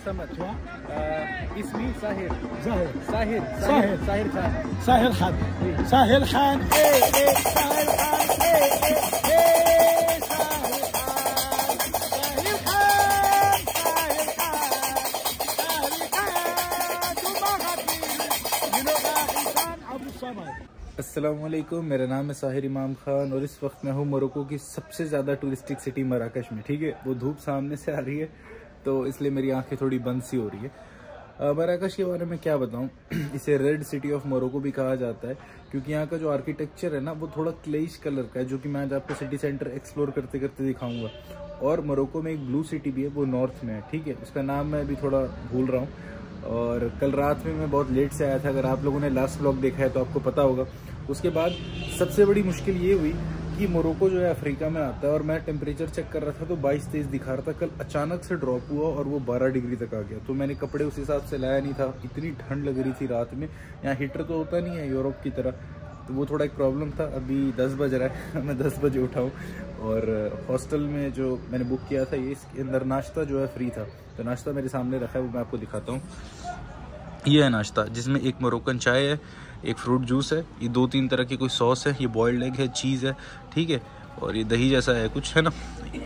समझ इसमी साहिर साहिर साहिर साहिर साहिर खान साहिर खान साहिर खान अस्सलामुअलैकुम, मेरा नाम है साहिर इमाम खान और इस वक्त मैं हूँ मोरक्को की सबसे ज़्यादा टूरिस्टिक सिटी मराकश में। ठीक है, वो धूप सामने से आ रही है तो इसलिए मेरी आंखें थोड़ी बंद सी हो रही है। मराकश के बारे में क्या बताऊँ, इसे रेड सिटी ऑफ मोरक्को भी कहा जाता है क्योंकि यहाँ का जो आर्किटेक्चर है ना वो थोड़ा क्लेइश कलर का है, जो कि मैं आज आपको सिटी सेंटर एक्सप्लोर करते करते दिखाऊंगा। और मोरक्को में एक ब्लू सिटी भी है, वो नॉर्थ में है। ठीक है, उसका नाम मैं अभी थोड़ा भूल रहा हूँ। और कल रात में मैं बहुत लेट से आया था, अगर आप लोगों ने लास्ट व्लॉग देखा है तो आपको पता होगा। उसके बाद सबसे बड़ी मुश्किल ये हुई कि मोरक्को जो है अफ्रीका में आता है और मैं टेम्परेचर चेक कर रहा था तो 22-23 दिखा रहा था। कल अचानक से ड्रॉप हुआ और वो 12 डिग्री तक आ गया, तो मैंने कपड़े उस हिसाब से लाया नहीं था। इतनी ठंड लग रही थी रात में। यहाँ हीटर तो होता नहीं है यूरोप की तरह, तो वो थोड़ा एक प्रॉब्लम था। अभी 10 बज रहा है मैं 10 बजे उठा हूँ और हॉस्टल में जो मैंने बुक किया था ये इसके अंदर नाश्ता जो है फ्री था, तो नाश्ता मेरे सामने रखा है, वो मैं आपको दिखाता हूँ। ये है नाश्ता, जिसमें एक मोरक्कन चाय है, एक फ्रूट जूस है, ये 2-3 तरह की कोई सॉस है, ये बॉइल्ड एग है, चीज़ है, ठीक है, और ये दही जैसा है कुछ, है ना।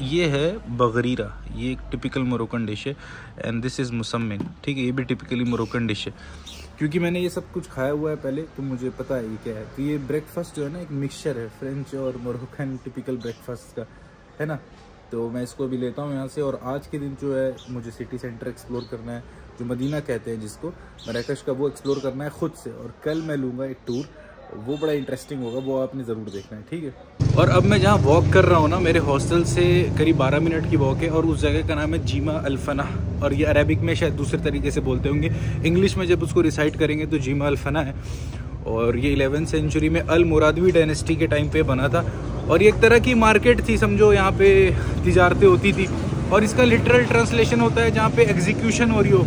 ये है बगरीरा, ये एक टिपिकल मोरक्कन डिश है। एंड दिस इज़ मुसम्मिन, ठीक है, ये भी टिपिकली मोरक्कन डिश है। क्योंकि मैंने ये सब कुछ खाया हुआ है पहले, तो मुझे पता है ये क्या है। तो ये ब्रेकफास्ट जो है ना एक मिक्सचर है फ्रेंच और मोरक्कन टिपिकल ब्रेकफास्ट का, है ना। तो मैं इसको भी लेता हूँ यहाँ से। और आज के दिन जो है मुझे सिटी सेंटर एक्सप्लोर करना है, जो मदीना कहते हैं जिसको, मराकश का, वो एक्सप्लोर करना है खुद से। और कल मैं लूँगा एक टूर, वो बड़ा इंटरेस्टिंग होगा, वो आपने ज़रूर देखना है, ठीक है। और अब मैं जहाँ वॉक कर रहा हूँ ना, मेरे हॉस्टल से करीब 12 मिनट की वॉक है और उस जगह का नाम है जीमा अल्फना। और ये अरेबिक में शायद दूसरे तरीके से बोलते होंगे, इंग्लिश में जब उसको रिसाइट करेंगे तो जीमा अल्फना है। और ये 11वीं सेंचुरी में अल मुरादवी डायनेस्टी के टाइम पे बना था और ये एक तरह की मार्केट थी, समझो, यहाँ पे तिजारतें होती थी। और इसका लिटरल ट्रांसलेशन होता है जहाँ पे एग्जीक्यूशन हो रही हो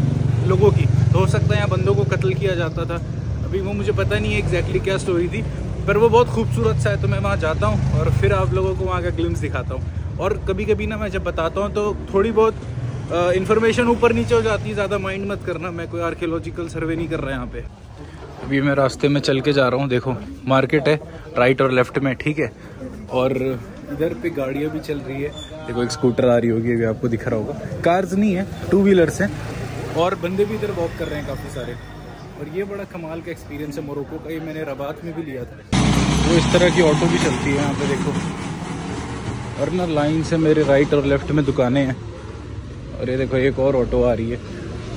लोगों की, तो हो सकता है यहाँ बंदों को कत्ल किया जाता था। अभी वो मुझे पता नहीं है एग्जैक्टली क्या स्टोरी थी, पर वो बहुत खूबसूरत सा है, तो मैं वहाँ जाता हूँ और फिर आप लोगों को वहाँ का ग्लिम्स दिखाता हूँ। और कभी कभी ना मैं जब बताता हूँ तो थोड़ी बहुत इन्फॉर्मेशन ऊपर नीचे हो जाती है, ज़्यादा माइंड मत करना, मैं कोई आर्कियोलॉजिकल सर्वे नहीं कर रहा यहाँ पे। अभी मैं रास्ते में चल के जा रहा हूँ, देखो मार्केट है राइट और लेफ्ट में, ठीक है। और इधर पे गाड़ियाँ भी चल रही है, देखो एक स्कूटर आ रही होगी, अभी आपको दिख रहा होगा। कार्स नहीं है, 2 व्हीलर्स हैं और बंदे भी इधर वॉक कर रहे हैं काफ़ी सारे। और ये बड़ा कमाल का एक्सपीरियंस है मोरक्को का, ये मैंने रबात में भी लिया था। तो इस तरह की ऑटो भी चलती है यहाँ पे, देखो। और ना लाइन से मेरे राइट और लेफ्ट में दुकानें हैं। और ये देखो एक और ऑटो आ रही है,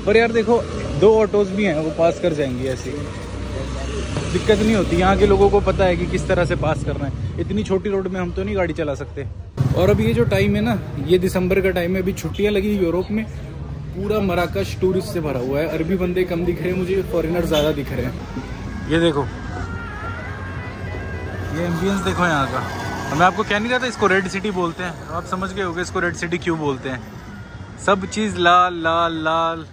पर यार देखो 2 ऑटोज भी हैं, वो पास कर जाएंगी, ऐसी दिक्कत नहीं होती। यहाँ के लोगों को पता है कि किस तरह से पास करना है। इतनी छोटी रोड में हम तो नहीं गाड़ी चला सकते। और अब ये जो टाइम है ना, ये दिसंबर का टाइम है, अभी छुट्टियाँ लगी यूरोप में, पूरा मराकश टूरिस्ट से भरा हुआ है। अरबी बंदे कम दिख रहे हैं मुझे, फॉरेनर ज़्यादा दिख रहे हैं। ये देखो, ये एम्बियंस देखो यहाँ का। मैं आपको कह नहीं रहा था इसको रेड सिटी बोलते हैं, आप समझ गए होंगे इसको रेड सिटी क्यों बोलते हैं। सब चीज़ लाल लाल लाल।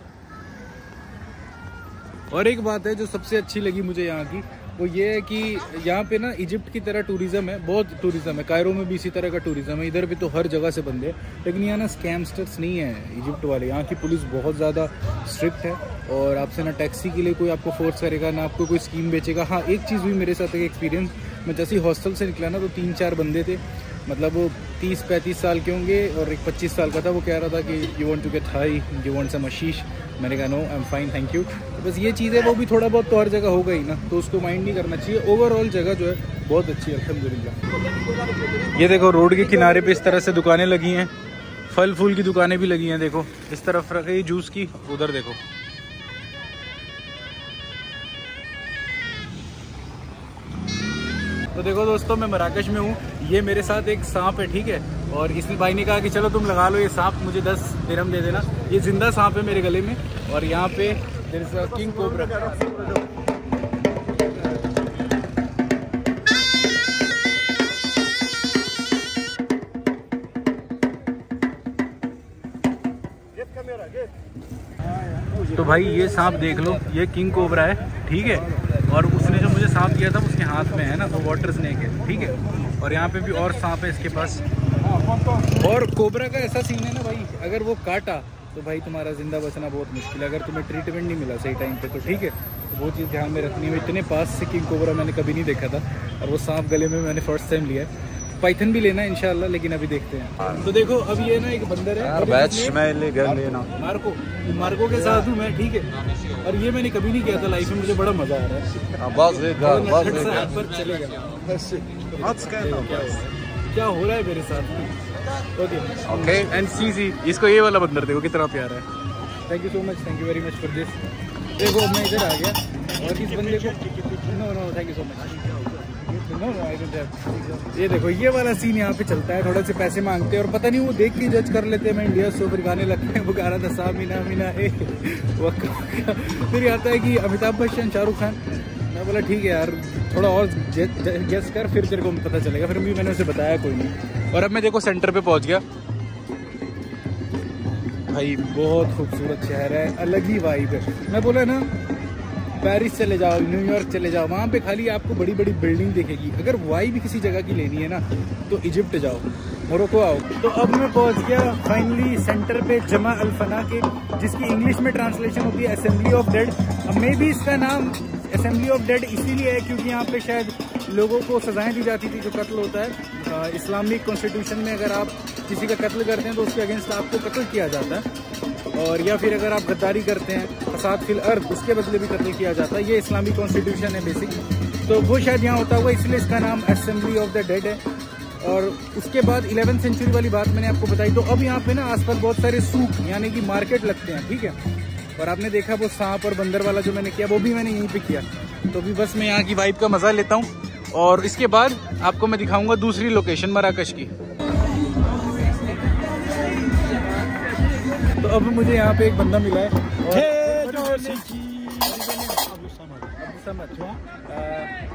और एक बात है जो सबसे अच्छी लगी मुझे यहाँ की, वो ये है कि यहाँ पे ना इजिप्ट की तरह टूरिज़्म है, बहुत टूरिज़्म है। कायरो में भी इसी तरह का टूरिज़्म है, इधर भी तो हर जगह से बंदे। लेकिन यहाँ ना स्कैमस्टर्स नहीं है इजिप्ट वाले। यहाँ की पुलिस बहुत ज़्यादा स्ट्रिक्ट है और आपसे ना टैक्सी के लिए कोई आपको फोर्स करेगा, ना आपको कोई स्कीम बेचेगा। हाँ, एक चीज़ हुई मेरे साथ, एक एक्सपीरियंस। मैं जैसे ही हॉस्टल से निकला ना तो 3-4 बंदे थे, मतलब वो 30-35 साल के होंगे और एक 25 साल का था। वो कह रहा था कि you want to get high, you want some hashish. मैंने कहा no, I am fine, thank you. तो बस ये चीज़ है, वो भी थोड़ा बहुत तो हर जगह होगा ही ना, तो उसको माइंड नहीं करना चाहिए। ओवरऑल जगह जो है बहुत अच्छी है, अल्हम्दुलिल्लाह। ये देखो रोड के किनारे पे इस तरह से दुकानें लगी हैं, फल फूल की दुकानें भी लगी हैं। देखो इस तरफ रखी जूस की, उधर देखो। तो देखो दोस्तों, मैं मराकश में हूँ, ये मेरे साथ एक सांप है, ठीक है। और इसने भाई ने कहा कि चलो तुम लगा लो ये सांप, मुझे 10 दिरहम दे देना। ये जिंदा सांप है मेरे गले में। और यहाँ पे there is a king cobra. तो भाई ये सांप देख लो, ये किंग कोबरा है, ठीक है। और उसने जो मुझे सांप दिया था उसके हाथ में है ना, वो वाटर स्नेक है, ठीक है। और यहाँ पे भी और सांप है इसके पास। और कोबरा का ऐसा सीन है ना भाई, अगर वो काटा तो भाई तुम्हारा ज़िंदा बचना बहुत मुश्किल है। अगर तुम्हें ट्रीटमेंट नहीं मिला सही टाइम पे तो ठीक है, तो वो चीज़ ध्यान में रखनी है। इतने पास से किंग कोबरा मैंने कभी नहीं देखा था, और वो सांप गले में मैंने फर्स्ट टाइम लिया है। पाइथन भी लेना है इंशाल्लाह, लेकिन अभी देखते हैं। तो देखो अब ये ना एक बंदर है मार्को के साथ हूँ मैं, ठीक है, और ये मैंने कभी नहीं किया था लाइफ में, मुझे बड़ा मजा आ रहा है। क्या हो रहा है मेरे साथ। ओके एंड सी इसको ये वाला बंदर देखो कितना प्यारा है। Thank you so much, thank you very much for this. देखो मैं इधर आ गया और इस बंदे को no thank you so much. ये देखो ये वाला सीन यहाँ पे चलता है, थोड़े से पैसे मांगते हैं और पता नहीं वो देख के जज कर लेते हैं मैं इंडिया से, फिर गाने लगते हैं वो गा रहा था सा मीना मीना ए फिर आता है कि अमिताभ बच्चन शाहरुख खान। मैं बोला ठीक है यार थोड़ा और गेस कर, फिर तेरे को पता चलेगा। फिर भी मैंने उसे बताया कोई नहीं। और अब मैं देखो सेंटर पे पहुंच गया भाई, बहुत खूबसूरत शहर है, अलग ही वाइब है। मैं बोला ना पेरिस चले जाओ, न्यूयॉर्क चले जाओ, वहाँ पे खाली आपको बड़ी बड़ी बिल्डिंग दिखेगी। अगर वाइब भी किसी जगह की लेनी है ना तो इजिप्ट जाओ, मोरक्को आओ। तो अब मैं पहुँच गया फाइनली सेंटर पे जमा अल फना के, जिसकी इंग्लिश में ट्रांसलेशन होती है असेंबली ऑफ डेड। अब मे भी इसका नाम असेंबली ऑफ डेड इसीलिए है क्योंकि यहाँ पे शायद लोगों को सजाएं दी जाती थी जो कत्ल होता है। इस्लामिक कॉन्स्टिट्यूशन में अगर आप किसी का कत्ल करते हैं तो उसके अगेंस्ट आपको कत्ल किया जाता है, और या फिर अगर आप गद्दारी करते हैं फसाद फिल अर्द उसके बदले भी कत्ल किया जाता है। ये इस्लामिक कॉन्स्टिट्यूशन है बेसिक, तो वो शायद यहाँ होता होगा इसलिए इसका नाम असेंबली ऑफ द डेड है। और उसके बाद 11वीं सेंचुरी वाली बात मैंने आपको बताई। तो अब यहाँ पे ना आसपास बहुत सारे सूक यानी कि मार्केट लगते हैं, ठीक है। और आपने देखा वो सांप और बंदर वाला जो मैंने किया वो भी मैंने यहीं पे किया। तो अभी बस मैं यहाँ की वाइब का मजा लेता हूँ और इसके बाद आपको मैं दिखाऊंगा दूसरी लोकेशन मराकश की। तो अब मुझे यहाँ पे एक बंदा मिला है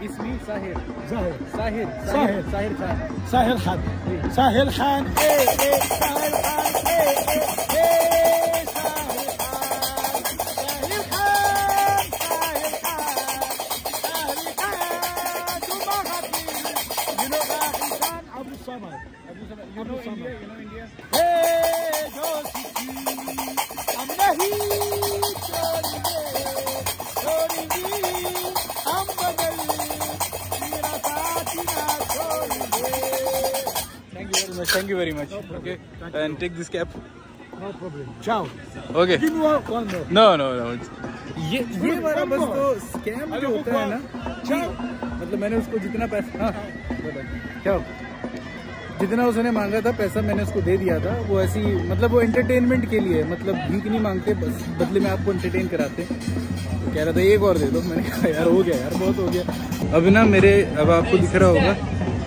इसमें Sahil Khan Thank you very much. Okay, and take this cap. No problem. Ciao. Okay. Give me one more. No. ये वाला बस तो स्कैम जो होता है ना, मतलब मैंने उसको जितना पैसा क्या जितना उसने मांगा था पैसा मैंने उसको दे दिया था। वो ऐसी मतलब वो एंटरटेनमेंट के लिए, मतलब भीख नहीं मांगते, बस बदले में आपको एंटरटेन कराते। तो कह रहा था एक और दे दो। मैंने कहा यार हो गया यार, बहुत हो गया। अब ना अब आपको दिख रहा होगा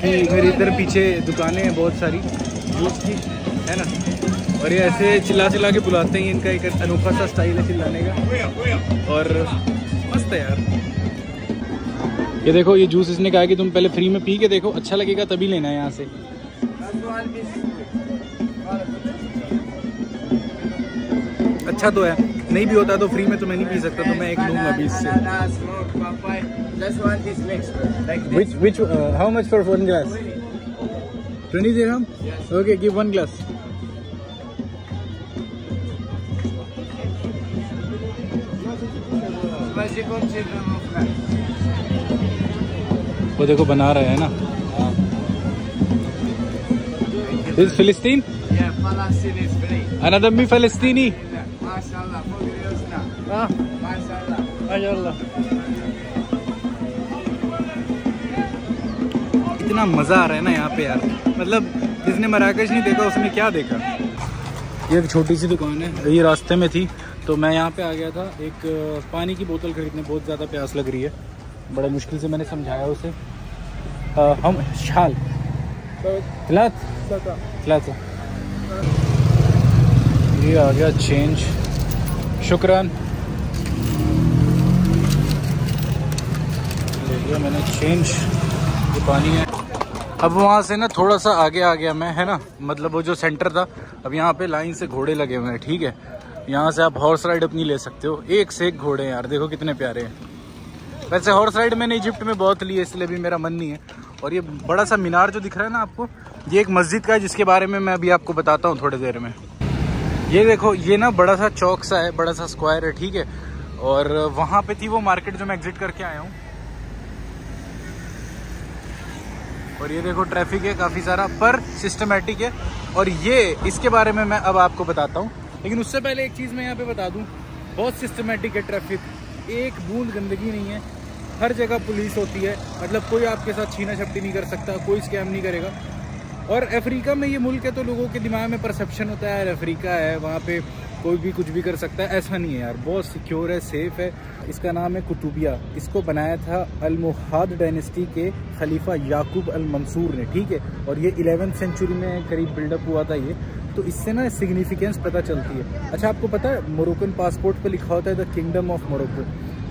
कि मेरे इधर पीछे दुकानें हैं बहुत सारी जूस की, है ना, और ये ऐसे चिल्ला चिल्ला के बुलाते हैं। इनका एक अनोखा सा स्टाइल है चिल्लाने का और मस्त है यार। ये देखो ये जूस इसने कहा कि तुम पहले फ्री में पी के देखो, अच्छा लगेगा तभी लेना है यहाँ से। अच्छा तो है, नहीं भी होता तो फ्री में तो मैं नहीं पी सकता, तो मैं एक लूँगा 20 से। Which how much for one glass? 20 dirham? Okay, give one glass. वो देखो बना रहे हैं ना। This Philistine? Yeah, Palestine is free. Another me Palestini? MashaAllah, माशाल्लाह। इतना मज़ा आ रहा है ना यहाँ पे यार, मतलब जिसने मराकश नहीं देखा उसने क्या देखा। ये एक छोटी सी दुकान है, ये रास्ते में थी तो मैं यहाँ पे आ गया था एक पानी की बोतल खरीदने। बहुत ज़्यादा प्यास लग रही है, बड़ा मुश्किल से मैंने समझाया उसे। हम शाल ये आ गया चेंज, शुक्रान। ले लिया मैंने चेंज, ये पानी है। अब वहाँ से ना थोड़ा सा आगे आ गया मैं, है ना, मतलब वो जो सेंटर था। अब यहाँ पे लाइन से घोड़े लगे हुए हैं, ठीक है। यहाँ से आप हॉर्स राइड अपनी ले सकते हो, एक से एक घोड़े हैं यार, देखो कितने प्यारे हैं। वैसे हॉर्स राइड मैंने इजिप्ट में बहुत ली है, इसलिए भी मेरा मन नहीं है। और ये बड़ा सा मीनार जो दिख रहा है ना आपको, ये एक मस्जिद का है जिसके बारे में मैं अभी आपको बताता हूँ थोड़ी देर में। ये देखो, ये ना बड़ा सा चौक सा है, बड़ा सा स्क्वायर है, ठीक है। और वहां पे थी वो मार्केट जो मैं एग्जिट करके आया हूँ। और ये देखो ट्रैफिक है काफ़ी सारा, पर सिस्टमेटिक है। और ये इसके बारे में मैं अब आपको बताता हूँ, लेकिन उससे पहले एक चीज़ मैं यहाँ पे बता दूँ, बहुत सिस्टमेटिक है ट्रैफिक, एक बूंद गंदगी नहीं है, हर जगह पुलिस होती है, मतलब कोई आपके साथ छीना झपटी नहीं कर सकता, कोई स्कैम नहीं करेगा। और अफ्रीका में ये मुल्क है तो लोगों के दिमाग में परसेप्शन होता है यार अफ्रीका है, वहाँ पे कोई भी कुछ भी कर सकता है, ऐसा नहीं है यार, बहुत सिक्योर है, सेफ है। इसका नाम है कुतुबिया, इसको बनाया था अल-मुहाद डायनेस्टी के खलीफा याकूब अल-मंसूर ने, ठीक है। और ये 11वीं सेंचुरी में करीब बिल्डअप हुआ था ये, तो इससे ना सिग्निफिकेंस पता चलती है। अच्छा, आपको पता है मोरक्कन पासपोर्ट पे लिखा होता है द किंगडम ऑफ मोरक्को,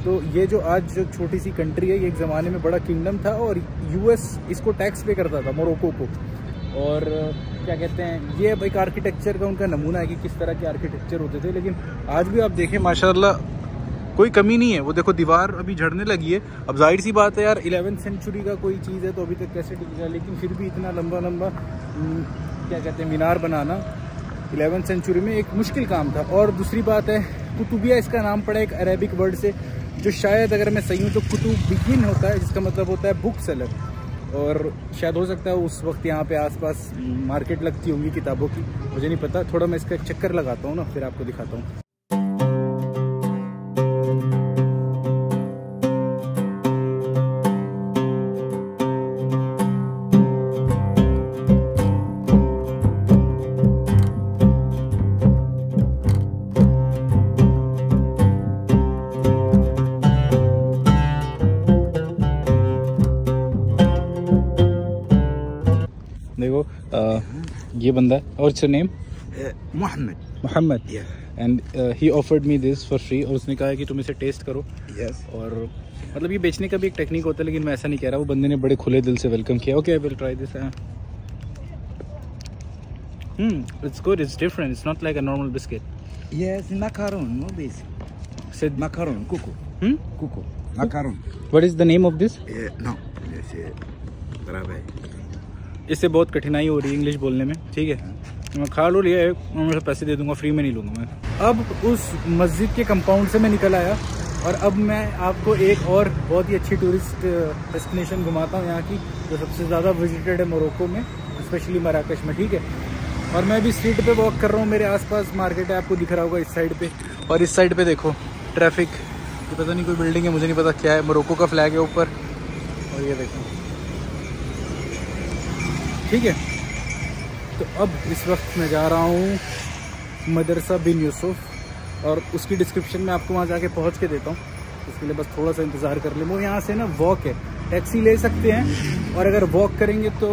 तो ये जो आज जो छोटी सी कंट्री है, ये एक ज़माने में बड़ा किंगडम था और यूएस इसको टैक्स पे करता था मोरक्को को। और क्या कहते हैं, ये अब एक आर्किटेक्चर का उनका नमूना है कि किस तरह के आर्किटेक्चर होते थे, लेकिन आज भी आप देखें माशाल्लाह कोई कमी नहीं है। वो देखो दीवार अभी झड़ने लगी है, अब जाहिर सी बात है यार 11वीं सेंचुरी का कोई चीज़ है तो अभी तक कैसे टिकेगा, लेकिन फिर भी इतना लंबा लंबा क्या कहते हैं मीनार बनाना 11वीं सेंचुरी में एक मुश्किल काम था। और दूसरी बात है, कुतुबिया इसका नाम पड़ा एक अरेबिक वर्ड से, जो शायद अगर मैं सही हूँ तो कुतुबियिन होता है, जिसका मतलब होता है बुक सेलर। और शायद हो सकता है उस वक्त यहाँ पे आसपास मार्केट लगती होंगी किताबों की, मुझे नहीं पता, थोड़ा मैं इसका एक चक्कर लगाता हूँ ना, फिर आपको दिखाता हूँ। देखो ये बंदा है, और इसका name Mohammed, and he offered me this for free, और उसने कहा है कि तुम इसे टेस्ट करो। और मतलब ये बेचने का भी एक टेक्निक होता है, लेकिन मैं ऐसा नहीं कह रहा, वो बंदे ने बड़े खुले दिल से वेलकम किया। Okay, I will try this. It's good, it's different, it's not like a normal biscuit. Yes, macaron, no basic. Said Macaron, cuckoo. Cuckoo. Macaron. What is the name of this? No. Yes, bravo. इससे बहुत कठिनाई हो रही है English बोलने में, ठीक है। मैं खा लो लिया है, मैं पैसे दे दूंगा, फ्री में नहीं लूँगा मैं। अब उस मस्जिद के कंपाउंड से मैं निकल आया और अब मैं आपको एक और बहुत ही अच्छी टूरिस्ट डेस्टिनेशन घुमाता हूँ यहाँ की, जो सबसे ज़्यादा विजिटेड है मोरक्को में, स्पेशली मराकश में, ठीक है। और मैं भी स्ट्रीट पे वॉक कर रहा हूँ, मेरे आसपास मार्केट है, आपको दिख रहा होगा इस साइड पे, और इस साइड पे देखो ट्रैफिक, ये पता नहीं कोई बिल्डिंग है, मुझे नहीं पता क्या है, मोरक्को का फ्लैग है ऊपर, और ये देखो, ठीक है। तो अब इस वक्त मैं जा रहा हूँ मदरसा बिन यूसुफ, और उसकी डिस्क्रिप्शन में आपको वहाँ जाके पहुँच के देता हूँ, इसके लिए बस थोड़ा सा इंतज़ार कर ले। वो यहाँ से ना वॉक है, टैक्सी ले सकते हैं, और अगर वॉक करेंगे तो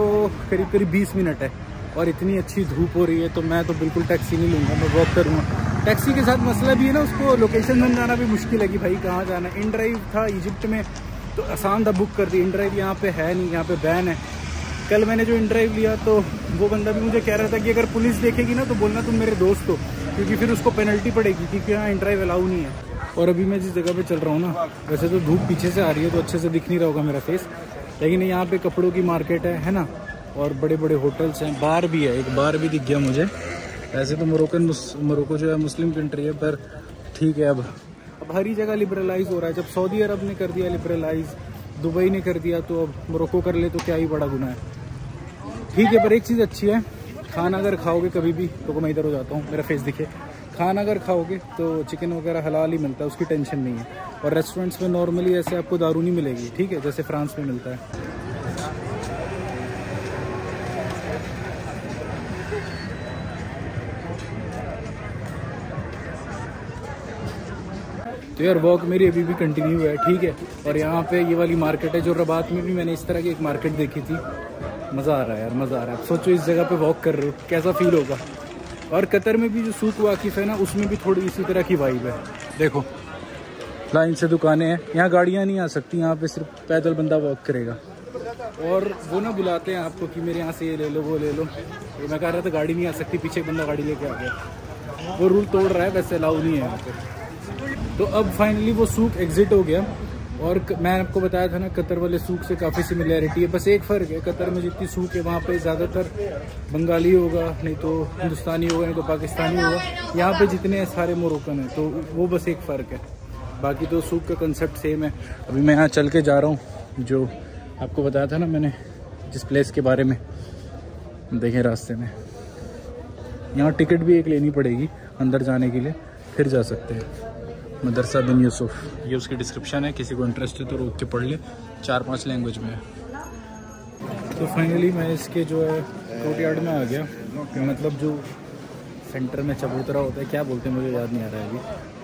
करीब करीब 20 मिनट है, और इतनी अच्छी धूप हो रही है तो मैं तो बिल्कुल टैक्सी नहीं लूँगा, मैं वॉक करूँगा। टैक्सी के साथ मसला भी है ना, उसको लोकेशन समझाना भी मुश्किल है कि भाई कहाँ जाना है। इन ड्राइव था इजिप्ट में तो आसान था बुक कर दी, इन ड्राइव यहाँ पे है नहीं, यहाँ पे बैन है। कल मैंने जो इन ड्राइव लिया तो वो बंदा भी मुझे कह रहा था कि अगर पुलिस देखेगी ना तो बोलना तुम मेरे दोस्त हो, क्योंकि फिर उसको पेनल्टी पड़ेगी, क्योंकि यहाँ इन ड्राइव अलाउ नहीं है। और अभी मैं जिस जगह पे चल रहा हूँ ना, वैसे तो धूप पीछे से आ रही है तो अच्छे से दिख नहीं रहा होगा मेरा फेस, लेकिन यहाँ पे कपड़ों की मार्केट है ना, और बड़े बड़े होटल्स हैं, बार भी है, एक बार भी दिख गया मुझे। ऐसे तो मोरक्को जो है मुस्लिम कंट्री है, पर ठीक है, अब हर ही जगह लिबरलाइज हो रहा है। जब सऊदी अरब ने कर दिया लिबरलाइज, दुबई ने कर दिया, तो अब मोरक्को कर ले तो क्या ही बड़ा गुनाह है, ठीक है। पर एक चीज़ अच्छी है, खाना अगर खाओगे कभी भी, तो मैं इधर हो जाता हूँ, मेरा फेस दिखे, खाना अगर खाओगे तो चिकन वगैरह हलाल ही मिलता है, उसकी टेंशन नहीं है। और रेस्टोरेंट्स में नॉर्मली ऐसे आपको दारू नहीं मिलेगी, ठीक है, जैसे फ्रांस में मिलता है। तो यार वॉक मेरी अभी भी कंटिन्यू है, ठीक है। और यहाँ पे ये वाली मार्केट है, जो रबात में भी मैंने इस तरह की एक मार्केट देखी थी, मज़ा आ रहा है यार, मज़ा आ रहा है। अब सोचो इस जगह पे वॉक कर रहे हो, कैसा फील होगा। और कतर में भी जो सूक वाकिफ़ है ना, उसमें भी थोड़ी इसी तरह की वाइब है। देखो लाइन से दुकानें हैं, यहाँ गाड़ियाँ नहीं आ सकती, यहाँ पे सिर्फ पैदल बंदा वॉक करेगा। और वो ना बुलाते हैं आपको कि मेरे यहाँ से ये ले लो, वो ले लो, तो मैं कह रहा था गाड़ी नहीं आ सकती, पीछे बंदा गाड़ी लेके आ गया, वो रूल तोड़ रहा है, वैसे अलाउ नहीं है यहाँ पे। तो अब फाइनली वो सूक एग्जिट हो गया, और मैं आपको बताया था ना कतर वाले सूक से काफ़ी सिमिलैरिटी है, बस एक फ़र्क है, कतर में जितनी सूक है वहाँ पे ज़्यादातर बंगाली होगा, नहीं तो हिंदुस्तानी होगा, नहीं तो पाकिस्तानी होगा। यहाँ पे जितने सारे मोरक्कन हैं, तो वो बस एक फ़र्क है, बाकी तो सूक का कंसेप्ट सेम है। अभी मैं यहाँ चल के जा रहा हूँ, जो आपको बताया था ना मैंने जिस प्लेस के बारे में, देखें रास्ते में यहाँ टिकट भी एक लेनी पड़ेगी अंदर जाने के लिए, फिर जा सकते हैं। मदरसा बिन यूसुफ, ये उसकी डिस्क्रिप्शन है, किसी को इंटरेस्ट है तो रोक के पढ़ ले, 4-5 लैंग्वेज में है। तो फाइनली मैं इसके जो है कोर्टयार्ड में आ गया, मतलब जो सेंटर में चबूतरा होता है, क्या बोलते हैं मुझे याद नहीं आ रहा है अभी,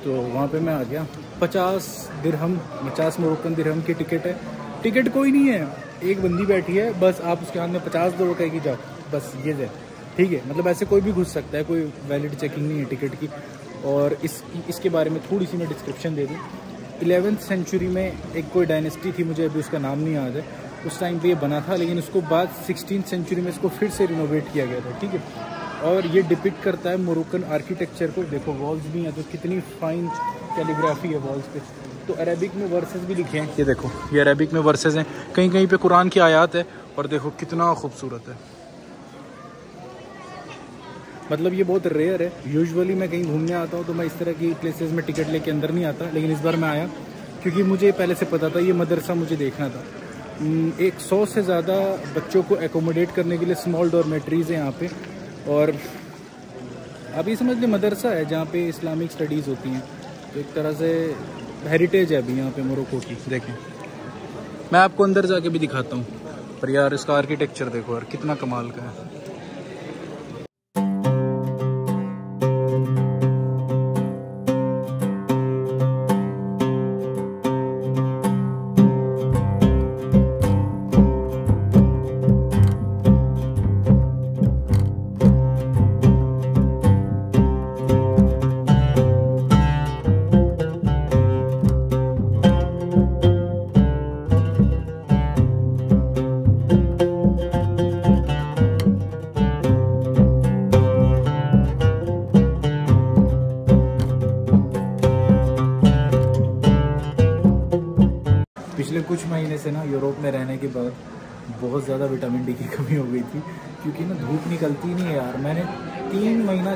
तो वहाँ पे मैं आ गया। 50 मोरक्कन दिरहम की टिकट है। टिकट कोई नहीं है, एक बंदी बैठी है बस, आप उसके हाथ में 50 दो, कहेगी जाओ, बस ये है, ठीक है। मतलब ऐसे कोई भी घुस सकता है, कोई वैलिड चेकिंग नहीं है टिकट की। और इसके बारे में थोड़ी सी मैं डिस्क्रिप्शन दे दूँ। 11वीं सेंचुरी में एक कोई डायनेस्टी थी, मुझे अभी उसका नाम नहीं याद है, उस टाइम पे ये बना था, लेकिन उसको बाद 16वीं सेंचुरी में इसको फिर से रिनोवेट किया गया था, ठीक है। और ये डिपिक्ट करता है मोरक्कन आर्किटेक्चर को। देखो वॉल्स भी हैं, तो कितनी फाइन कैलीग्राफी है वॉल्स पे। तो अरेबिक में वर्सेस भी लिखे हैं, ये देखो, ये अरेबिक में वर्सेस हैं, कहीं कहीं पे कुरान की आयत है, और देखो कितना खूबसूरत है। मतलब ये बहुत रेयर है, यूजुअली मैं कहीं घूमने आता हूँ तो मैं इस तरह की प्लेसेस में टिकट लेके अंदर नहीं आता, लेकिन इस बार मैं आया क्योंकि मुझे पहले से पता था ये मदरसा मुझे देखना था। 100 से ज़्यादा बच्चों को एकोमोडेट करने के लिए स्मॉल डॉर्मेट्रीज़ हैं यहाँ पे, और अभी समझ लीजिए मदरसा है जहाँ पे इस्लामिक स्टडीज़ होती हैं, तो एक तरह से हेरिटेज है अभी यहाँ पे मोरक्को की। देखें, मैं आपको अंदर जाके भी दिखाता हूँ, पर यार इसका आर्किटेक्चर देखो यार कितना कमाल का है। पिछले कुछ महीने से ना यूरोप में रहने के बाद बहुत ज़्यादा विटामिन डी की कमी हो गई थी, क्योंकि ना धूप निकलती नहीं है यार। मैंने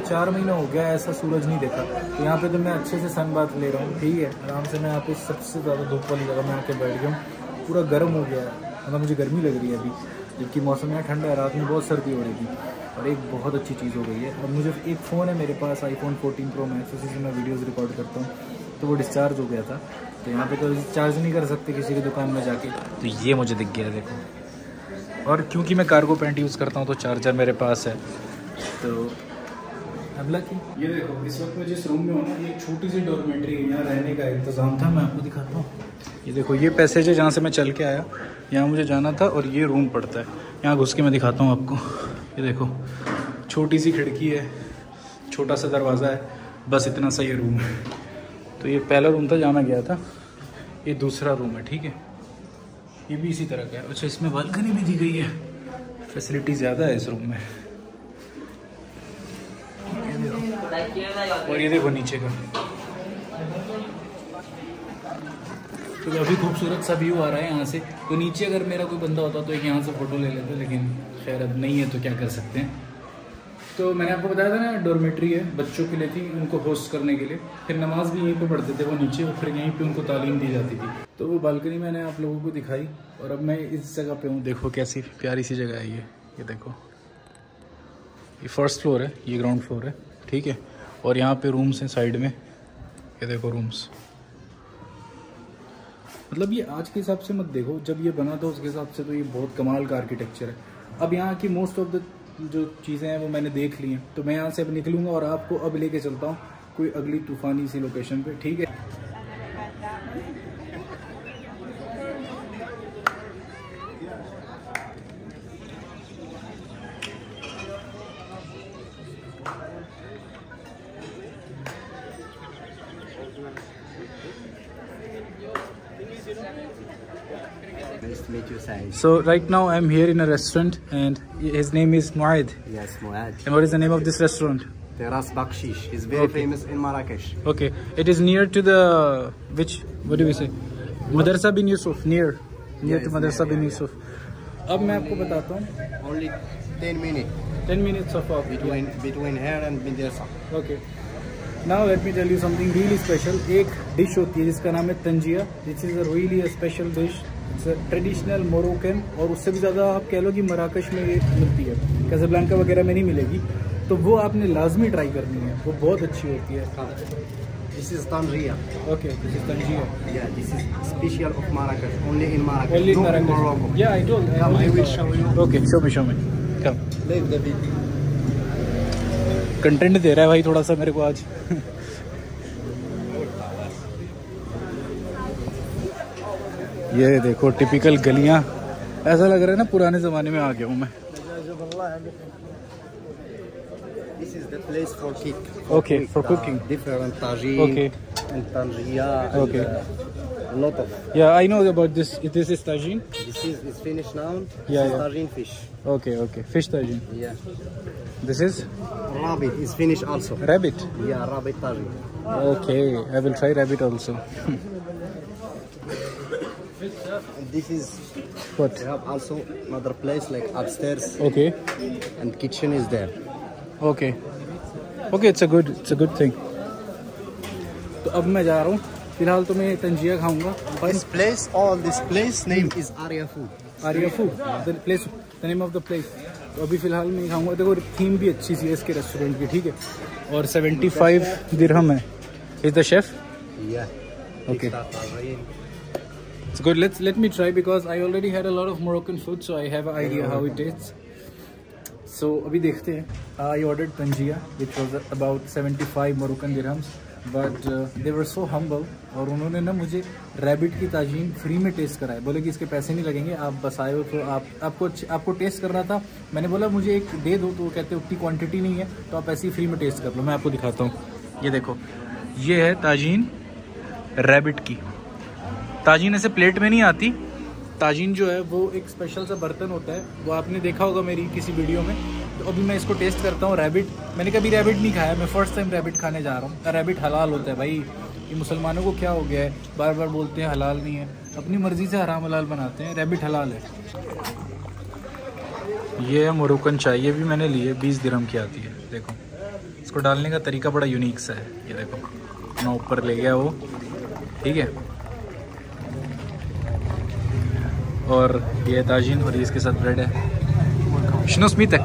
4 महीना हो गया ऐसा सूरज नहीं देखा। तो यहाँ पे तो मैं अच्छे से सन बाथ ले रहा हूँ, ठीक है, आराम से। मैं यहाँ पे सबसे ज़्यादा धूप वाली जगह में आके बैठ गया हूँ, पूरा गर्म हो गया है, मतलब मुझे गर्मी लग रही है अभी, जबकि मौसम यहाँ ठंडा है, रात में बहुत सर्दी हो रही थी। और एक बहुत अच्छी चीज़ हो गई है, और मुझे एक फ़ोन है मेरे पास, iPhone 14 Pro Max, उसी से मैं वीडियोज़ रिकॉर्ड करता हूँ, तो वो डिस्चार्ज हो गया था। तो यहाँ पे तो चार्ज नहीं कर सकते किसी की दुकान में जाके, तो ये मुझे दिख गया देखो। और क्योंकि मैं कार्गो पैंट यूज़ करता हूँ तो चार्जर मेरे पास है। तो अब लकी ये देखो, इस वक्त मैं जिस रूम में हूँ ना, ये छोटी सी डॉर्मेट्री है, यहाँ रहने का इंतज़ाम था, मैं आपको दिखाता हूँ। ये देखो, ये पैसेज है जहाँ से मैं चल के आया, यहाँ मुझे जाना था, और ये रूम पड़ता है। यहाँ घुस के मैं दिखाता हूँ आपको। ये देखो, छोटी सी खिड़की है, छोटा सा दरवाज़ा है, बस इतना सा ये रूम है। तो ये पहला रूम था जहाँ मैं गया था, ये दूसरा रूम है, ठीक है, ये भी इसी तरह का है। अच्छा, इसमें बालकनी भी दी गई है, फैसिलिटी ज़्यादा है इस रूम में। और ये देखो नीचे का, तो अभी खूबसूरत सा व्यू आ रहा है यहाँ से। तो नीचे अगर मेरा कोई बंदा होता तो एक यहाँ से फ़ोटो ले लेते, लेकिन खैर अब नहीं है तो क्या कर सकते हैं। तो मैंने आपको बताया था ना, डॉर्मेट्री है, बच्चों के लिए थी, उनको होस्ट करने के लिए। फिर नमाज भी यहीं पे पढ़ते थे वो नीचे, और फिर यहीं पे उनको तालीम दी जाती थी। तो वो बालकनी मैंने आप लोगों को दिखाई, और अब मैं इस जगह पे हूँ। देखो कैसी प्यारी सी जगह है ये देखो, ये फर्स्ट फ्लोर है, ये ग्राउंड फ्लोर है, ठीक है। और यहाँ पे रूम्स हैं साइड में, ये देखो रूम्स। मतलब ये आज के हिसाब से मत देखो, जब ये बना था उसके हिसाब से तो ये बहुत कमाल का आर्किटेक्चर है। अब यहाँ की मोस्ट ऑफ द जो चीज़ें हैं वो मैंने देख ली हैं, तो मैं यहाँ से अब निकलूँगा और आपको अब लेके चलता हूँ कोई अगली तूफ़ानी सी लोकेशन पे, ठीक है। Nice to meet you, Saeed. So right now I'm here in a restaurant, and his name is Muad. Yes, Muad. And what is the name of this restaurant? Teras Bakshish is very famous in Marrakesh. Okay, it is near to the what do we say? Madrasa Ben Youssef near to Madrasa Ben Youssef. अब मैं आपको बताता हूँ, Only 10 minutes 10 minutes of walk between here and Madrasa. Okay. Now let me tell you something really special. एक dish होती है जिसका नाम है tanjia. This is a really a special dish, it's a traditional Moroccan, और उससे भी ज़्यादा आप कह लो कि मराकश में ये मिलती है, काज़ाब्लांका वगैरह में नहीं मिलेगी। तो वो आपने लाजमी ट्राई करनी है, वो बहुत अच्छी होती है। This is Tangier. Okay, this is tanjia. Yeah, this is special of Marrakesh. Only in Marrakesh. Only in not in Marrakesh. Morocco. Yeah, I told. Come, I will show you. Okay, show me. Come. Leave the video. Content दे रहा है भाई थोड़ा सा मेरे को आज। ये देखो टिपिकल गलियां, ऐसा लग रहा है ना पुराने जमाने में आ गया हूँ मैं। This is the place for cooking. Okay, for cooking. Different tagine. Okay. And tangier. Okay. And, a lot of. Yeah, I know about this. This is tagine. This is finished now. Yeah, This is yeah. tagine fish. Okay, fish tagine. Yeah. This is Rabbit is finished also. rabbit. Yeah, rabbit tagine. Okay, I will try rabbit also. And this is. What? We have also another place like upstairs. Okay. And kitchen is there. Okay, it's a good thing. तो अब मैं जा रहा हूँ, फिलहाल तो मैं तंजिया खाऊंगा। All this place name is Arya Food. Arya food, the name of the place. तो अभी फिलहाल मैं खाऊंगा। देखो थीम भी अच्छी सी है इसके रेस्टोरेंट की, ठीक है। और 75 दिरहम है। Is the chef? Yeah. Okay. It's good. Let me try because I already had a lot of Moroccan food, so I have an idea how it tastes. So अभी देखते हैं। I ordered tangiya, which was about 75 Moroccan dirhams, but they were so humble, और उन्होंने ना मुझे rabbit की ताजीन free में test कराए। बोले कि इसके पैसे नहीं लगेंगे, आप बस आए हो तो आपको टेस्ट करना था। मैंने बोला मुझे एक दे दो, तो वो कहते उतनी क्वांटिटी नहीं है, तो आप ऐसे ही फ्री में टेस्ट कर लो। मैं आपको दिखाता हूँ, ये देखो, ये है ताजीन रैबिट की। ताजीन ऐसे प्लेट में नहीं आती, ताजीन जो है वो एक स्पेशल सा बर्तन होता है, वो आपने देखा होगा मेरी किसी वीडियो में। तो अभी मैं इसको टेस्ट करता हूँ। रैबिट, मैंने कभी रैबिट नहीं खाया, मैं फर्स्ट टाइम रैबिट खाने जा रहा हूँ। रैबिट हलाल होता है भाई, ये मुसलमानों को क्या हो गया है, बार बार बोलते हैं हलाल नहीं है, अपनी मर्जी से हराम हलाल बनाते हैं। रैबिट हलाल है। ये है मोरक्कन चाय, ये भी मैंने ली है, 20 दिरहम की आती है। देखो इसको डालने का तरीका बड़ा यूनिक सा है। ये देखो मैं ऊपर ले गया वो, ठीक है। और ये ताजीन, और इसके साथ ब्रेड है। शनो स्मितक?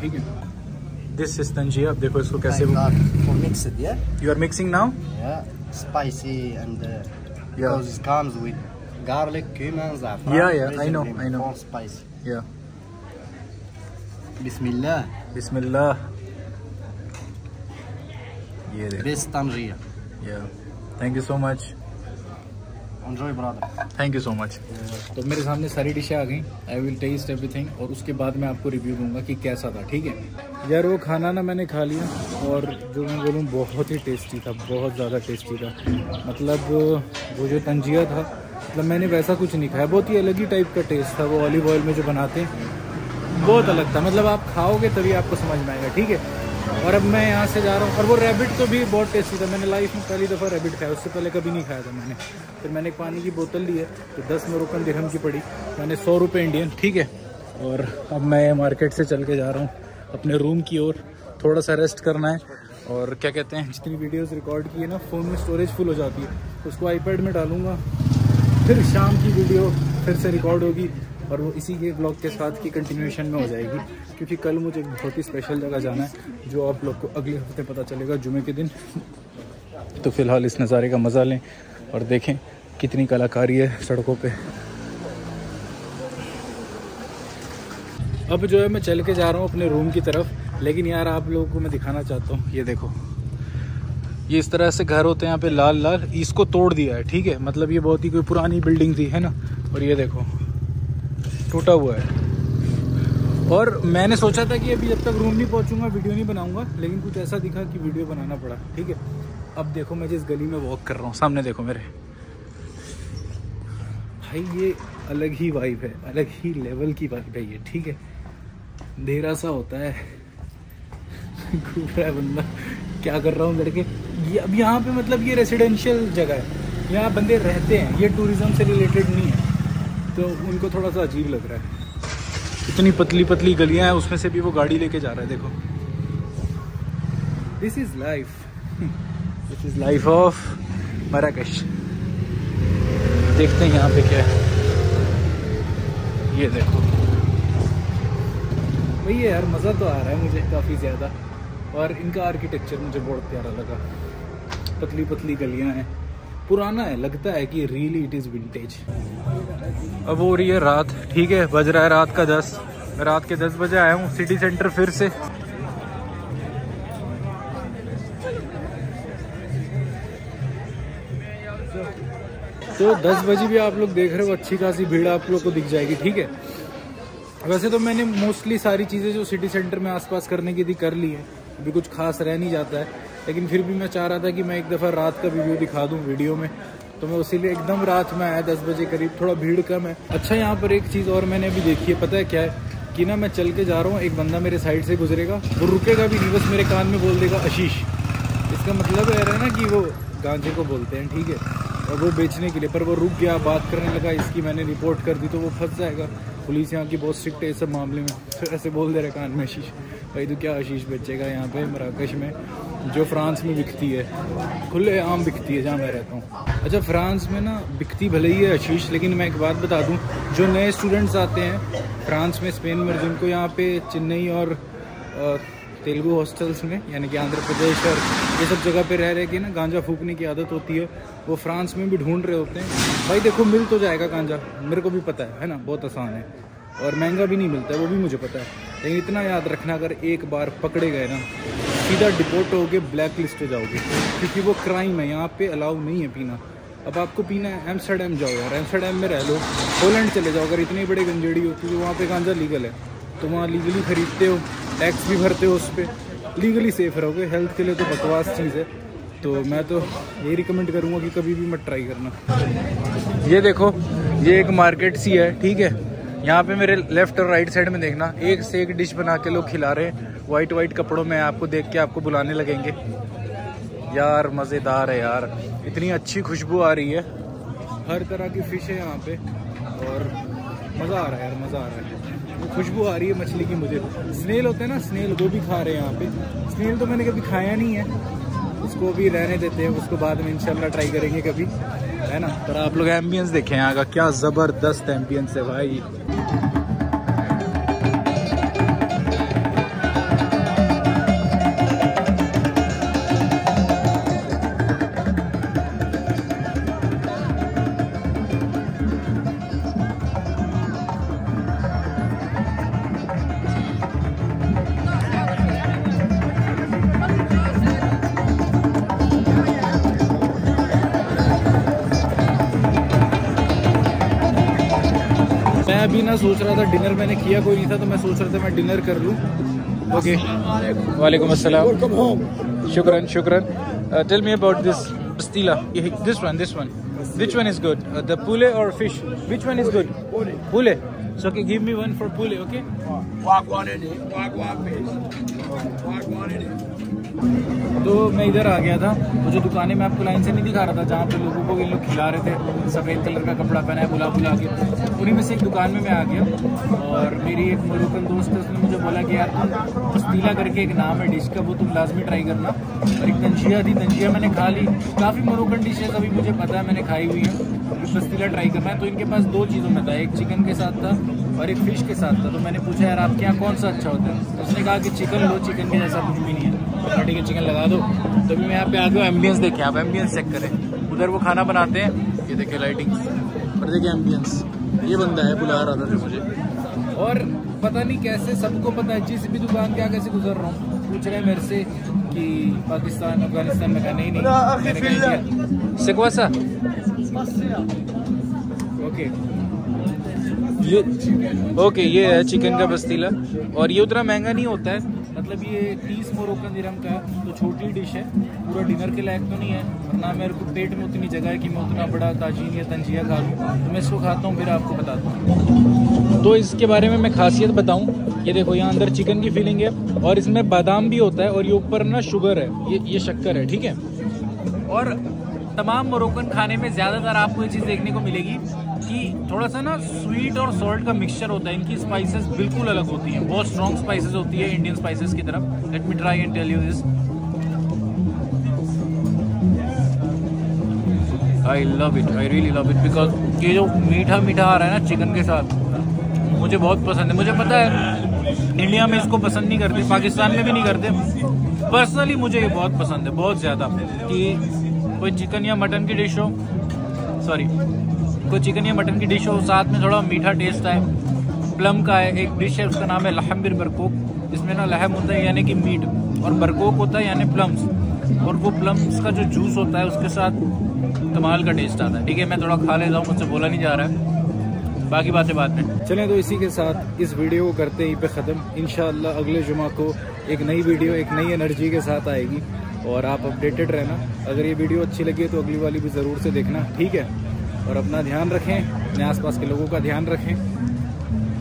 ठीक है। This is tanjia. अब देखो इसको कैसे For mixed, yeah. You are mixing now. Yeah. Spicy and because it comes with garlic, cumin, saffron. Yeah, I know. More spicy. या Bismillah. बिस्मिल्लाह। ये देखो। Best tangier. या thank you so much. Enjoy, brother. Thank you so much. तो मेरे सामने सारी डिशें आ गई। I will test everything, और उसके बाद मैं आपको रिव्यू दूंगा कि कैसा था, ठीक है। यार वो खाना ना मैंने खा लिया, और जो मैं बोलूँ बहुत ही टेस्टी था, बहुत ज़्यादा टेस्टी था। मतलब वो जो तंजिया था, मतलब मैंने वैसा कुछ नहीं खाया, बहुत ही अलग ही टाइप का टेस्ट था। वो ऑलिव ऑयल में जो बनाते हैं बहुत अलग था। मतलब आप खाओगे तभी आपको समझ में आएगा, ठीक है। और अब मैं यहाँ से जा रहा हूँ। और वो रैबिट तो भी बहुत टेस्टी था, मैंने लाइफ में पहली दफ़ा रैबिट खाया, उससे पहले कभी नहीं खाया था मैंने। फिर मैंने एक पानी की बोतल ली है, तो 10 मोरक्कन दिरहम की पड़ी, मैंने 100 रुपये इंडियन, ठीक है। और अब मैं मार्केट से चल के जा रहा हूँ अपने रूम की ओर, थोड़ा सा रेस्ट करना है। और क्या कहते हैं, जितनी वीडियोज़ रिकॉर्ड की है ना, फ़ोन में स्टोरेज फुल हो जाती है, उसको आईपैड में डालूँगा, फिर शाम की वीडियो फिर से रिकॉर्ड होगी, और वो इसी के ब्लॉग के साथ की कंटिन्यूएशन में हो जाएगी। क्योंकि कल मुझे एक बहुत ही स्पेशल जगह जाना है, जो आप लोग को अगले हफ्ते पता चलेगा जुमे के दिन। तो फिलहाल इस नज़ारे का मज़ा लें और देखें कितनी कलाकारी है सड़कों पे। अब जो है मैं चल के जा रहा हूँ अपने रूम की तरफ, लेकिन यार आप लोगों को मैं दिखाना चाहता हूँ। ये देखो, ये इस तरह से घर होते हैं यहाँ पे लाल लाल, इसको तोड़ दिया है, ठीक है। मतलब ये बहुत ही कोई पुरानी बिल्डिंग थी, है ना। और ये देखो टूटा हुआ है। और मैंने सोचा था कि अभी जब तक रूम नहीं पहुंचूंगा वीडियो नहीं बनाऊंगा, लेकिन कुछ ऐसा दिखा कि वीडियो बनाना पड़ा, ठीक है। अब देखो मैं जिस गली में वॉक कर रहा हूँ, सामने देखो मेरे भाई, ये अलग ही वाइब है, अलग ही लेवल की वाइब है ये, ठीक है। अंधेरा सा होता है। घूम रहा है बंदा, क्या कर रहा हूँ लड़के। ये अब यहाँ पे मतलब ये रेसिडेंशियल जगह है, यहाँ बंदे रहते हैं, ये टूरिज्म से रिलेटेड नहीं है, तो उनको थोड़ा सा अजीब लग रहा है। इतनी पतली पतली गलियाँ हैं, उसमें से भी वो गाड़ी लेके जा रहा है। देखो, this is life, this is life of Marrakesh. देखते हैं यहाँ पे क्या है। ये देखो भैया यार, मज़ा तो आ रहा है मुझे काफ़ी ज़्यादा, और इनका आर्किटेक्चर मुझे बहुत प्यारा लगा। पतली पतली गलियां हैं, पुराना है, लगता है कि रियली इट इज़ विंटेज। अब हो रही है रात, ठीक है, बज रहा है रात का 10। मैं रात के 10 बजे आया हूँ सिटी सेंटर फिर से। तो 10 बजे भी आप लोग देख रहे हो, अच्छी खासी भीड़ आप लोग को दिख जाएगी, ठीक है। वैसे तो मैंने मोस्टली सारी चीज़ें जो सिटी सेंटर में आसपास करने की थी कर ली है, अभी कुछ खास रह नहीं जाता है, लेकिन फिर भी मैं चाह रहा था कि मैं एक दफ़ा रात का व्यू दिखा दूं वीडियो में, तो मैं उसी लिए एकदम रात में आया 10 बजे करीब, थोड़ा भीड़ कम है। अच्छा, यहाँ पर एक चीज़ और मैंने अभी देखी है, पता है क्या है कि ना, मैं चल के जा रहा हूँ, एक बंदा मेरे साइड से गुजरेगा, वो रुकेगा भी नहीं, बस मेरे कान में बोल देगा आशीष। इसका मतलब है ना कि वो गांजे को बोलते हैं, ठीक है, और वो बेचने के लिए, पर वो रुक गया, बात करने लगा, इसकी मैंने रिपोर्ट कर दी तो वो फंस जाएगा। पुलिस यहाँ की बहुत स्ट्रिक्ट है इस सब मामले में, तो ऐसे बोल दे रहे कान में आशीष। भाई तो क्या आशीष बेचेगा यहाँ पे मराकश में, जो फ्रांस में बिकती है, खुले आम बिकती है जहाँ मैं रहता हूँ। अच्छा, फ्रांस में ना बिकती भले ही है आशीष, लेकिन मैं एक बात बता दूँ, जो नए स्टूडेंट्स आते हैं फ्रांस में, स्पेन में, जिनको यहाँ पे चेन्नई और तेलुगु हॉस्टल्स में, यानी कि आंध्र प्रदेश और ये सब जगह पे रह के ना गांजा फूकने की आदत होती है, वो फ्रांस में भी ढूंढ रहे होते हैं। भाई देखो, मिल तो जाएगा गांजा, मेरे को भी पता है ना, बहुत आसान है, और महंगा भी नहीं मिलता है, वो भी मुझे पता है, लेकिन इतना याद रखना, अगर एक बार पकड़े गए ना, सीधा डिपोर्ट होके ब्लैक लिस्ट हो जाओगे, क्योंकि वो क्राइम है, यहाँ पे अलाउ नहीं है पीना। अब आपको पीना है, एम्स्टर्डम जाओ यार, एम्स्टर्डम में रह लो, होलैंड चले जाओ, अगर इतनी बड़ी गंजेड़ी होती है तो वहाँ पे गांजा लीगल है, तो वहाँ लीगली खरीदते हो, टैक्स भी भरते हो उस पर, लीगली सेफ रहोगे। हेल्थ के लिए तो बकवास चीज़ है, तो मैं तो यही रिकमेंड करूँगा कि कभी भी मत ट्राई करना। ये देखो, ये एक मार्केट सी है, ठीक है, यहाँ पे मेरे लेफ्ट और राइट साइड में देखना, एक से एक डिश बना के लोग खिला रहे हैं, वाइट कपड़ों में, आपको देख के आपको बुलाने लगेंगे यार। मज़ेदार है यार, इतनी अच्छी खुशबू आ रही है, हर तरह की फ़िश है यहाँ पे, और मज़ा आ रहा है यार, मज़ा आ रहा है। वो खुशबू आ रही है मछली की मुझे। स्नेल होते हैं ना, स्नेल, वो भी खा रहे हैं यहाँ पे। स्नेल तो मैंने कभी खाया नहीं है, उसको भी रहने देते हैं, उसको बाद में इंशाल्लाह ट्राई करेंगे कभी, है ना। पर आप लोग एम्बियंस देखें यहाँ का, क्या ज़बरदस्त एम्बियंस है भाई। मैं अभी ना सोच रहा था, डिनर मैंने किया कोई नहीं था, तो मैं सोच रहा था मैं डिनर कर लूँ। ओके, वालेकुम अस्सलाम, शुक्रन शुक्रन। Tell me about this pastilla. This one. Which one is good? The pule or fish? Which one is good? Pule. So okay, give me one for pule, okay? Walk one in it. Walk one fish. Walk one in it. तो मैं इधर आ गया था, वो जो दुकानें मैं आपको लाइन से नहीं दिखा रहा था, जहाँ पे लोगों को ये लोग खिला रहे थे, सफ़ेद कलर का कपड़ा पहना है, बुला के, उन्हीं में से एक दुकान में मैं आ गया। और मेरी एक मोरक्कन दोस्त है, उसने मुझे बोला कि यार पस्तीला करके एक नाम है डिश का, वो तुम लाजमी ट्राई करना। और एक तंजिया थी, तंजिया मैंने खा ली। काफ़ी मोरक्कन डिशेज अभी मुझे पता है, मैंने खाई हुई है, पस्तीला ट्राई करना है। तो इनके पास दो चीज़ों में था, एक चिकन के साथ था और एक फ़िश के साथ था। तो मैंने पूछा यार आपके यहाँ कौन सा अच्छा होता है, तो उसने कहा कि चिकन लो, चिकन के जैसा कुछ भी नहीं है। तो ठीक है, चिकन लगा दो। तो मैं यहाँ पे आ गया, एम्बियंस देखें आप, एम्बियंस चेक करें। उधर वो खाना बनाते हैं, ये देखिए लाइटिंग, और देखिए एम्बियंस। ये बंदा है, बुला रहा था मुझे, और पता नहीं कैसे सबको पता है, जिस भी दुकान के आगे से गुजर रहा हूँ पूछ रहे हैं मेरे से कि पाकिस्तान अफगानिस्तान में का नहीं सिकवासा। ओके, ये है चिकन का पस्तीला, और ये उतना महंगा नहीं होता है, मतलब ये 30 मोरक्कन दिरहम का, तो छोटी डिश है, पूरा डिनर के लायक तो नहीं है, और ना मेरे को पेट में उतनी जगह है कि मैं उतना बड़ा ताजीन या तंजिया खा लूँ। तो मैं इसको खाता हूँ, फिर आपको बताता हूँ। तो इसके बारे में मैं खासियत बताऊं, ये देखो यहाँ अंदर चिकन की फीलिंग है और इसमें बादाम भी होता है और ये ऊपर ना शुगर है, ये शक्कर है, ठीक है। और तमाम मोरक्कन खाने में ज़्यादातर आपको ये चीज़ देखने को मिलेगी कि थोड़ा सा ना स्वीट और सॉल्ट का मिक्सचर होता है। इनकी स्पाइसेस बिल्कुल अलग होती हैं, बहुत स्ट्रॉन्ग स्पाइसेस होती है इंडियन स्पाइसेस की तरफ। Let me try and tell you this. I love it, I really love it, because ये जो मीठा मीठा आ रहा है ना चिकन के साथ, मुझे बहुत पसंद है। मुझे पता है इंडिया में इसको पसंद नहीं करते, पाकिस्तान में भी नहीं करते। पर्सनली मुझे ये बहुत पसंद है, बहुत ज़्यादा, कि कोई चिकन या मटन की डिश हो, कोई चिकन या मटन की डिश हो, साथ में थोड़ा मीठा टेस्ट है। प्लम का है एक डिश है, उसका नाम है लहम बिर बरकोक, जिसमें ना लहम होता है यानी कि मीट, और बरकोक होता है यानी प्लम्स, और वो प्लम्स का जो जूस होता है उसके साथ कमाल का टेस्ट आता है। ठीक है, मैं थोड़ा खा लेता हूँ, मुझसे बोला नहीं जा रहा है, बाकी बातें बाद में। चलें, तो इसी के साथ इस वीडियो को करते ही पे ख़त्म। इंशाअल्लाह अगले जुमा को एक नई वीडियो एक नई एनर्जी के साथ आएगी और आप अपडेटेड रहना। अगर ये वीडियो अच्छी लगी तो अगली वाली भी ज़रूर से देखना, ठीक है। और अपना ध्यान रखें, अपने आसपास के लोगों का ध्यान रखें।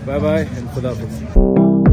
बाय बाय, खुदा हाफ़िज़।